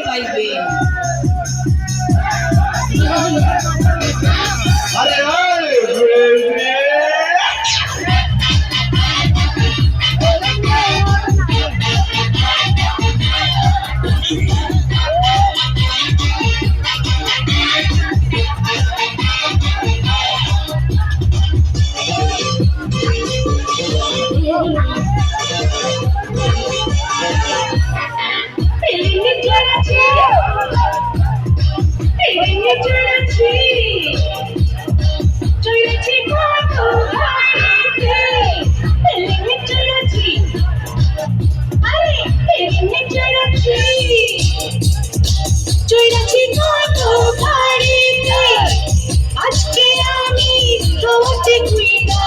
পাইবেন। আরে আজকে আমি তোমাকে কুইনা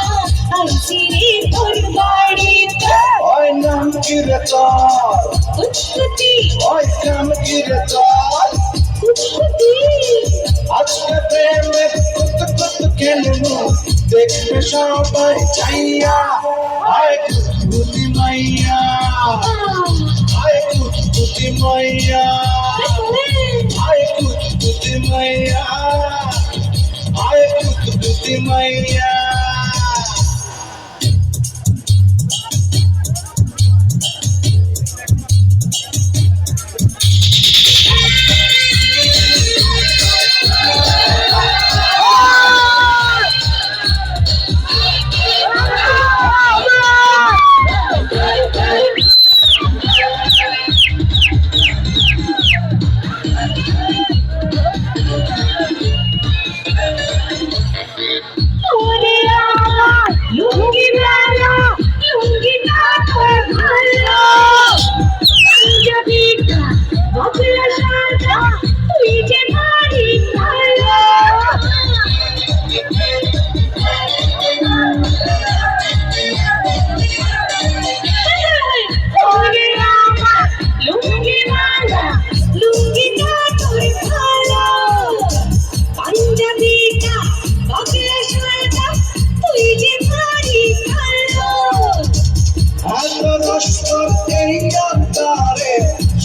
আইছি তোর বাড়িতে। ওই নাম কি রে তোর? কুচকুচি ওই নাম কি রে তোর? কুচকুচি আজকে প্রেমে কুত কুত খেলবো দেখবে সবাই চাইয়া। আয় কুতকুতি মাইয়া, আয় কুতকুতি মাইয়া, আয় কুতকুতি মাইয়া, আয় কুতকুতি মাইয়া।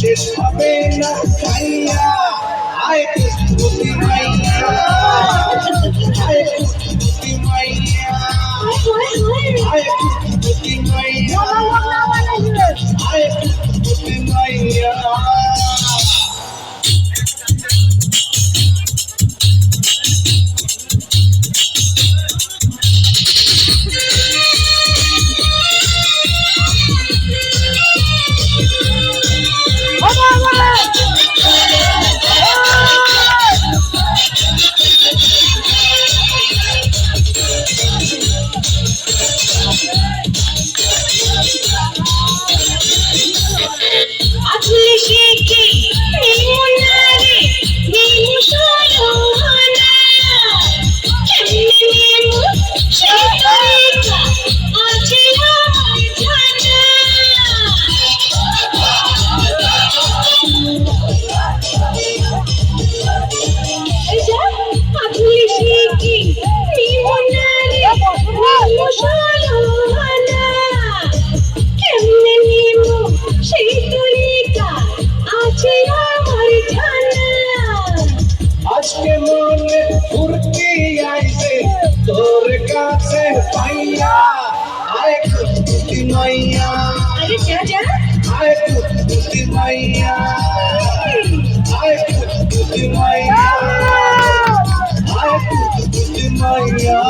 শেষ হবে না খাইয়া। আয় কুতকুতি মাইয়া, আয় কুতকুতি মাইয়া, আয় কুতকুতি মাইয়া, আয় কুতকুতি মাইয়া। আজকে মনে ফুর্তি আইছে তোর কাছে পাইয়া। আয় কুতকুতি মাইয়া, আয় কুতকুতি মাইয়া, আয় কুতকুতি মাইয়া, আয় কুতকুতি মাইয়া।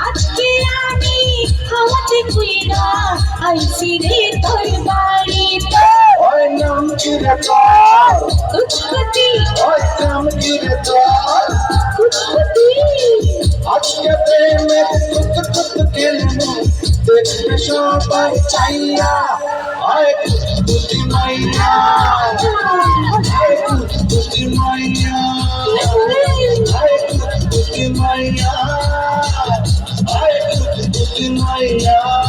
আজকে আমি খাওয়াতে কুইনা আইছি রে তোর বাড়িতে। ওই নাম কি রে তোর? কুচকুচি ওই নাম কি রে তোর? কুচকুচি আজকে প্রেমে কুত কুত খেলবো দেখবে সবাই চাইয়া। আয় কুতকুতি মাইয়া, আয় কুতকুতি মাইয়া, আয় কুতকুতি মাইয়া, আয় কুতকুতি মিষ্টি মাইয়া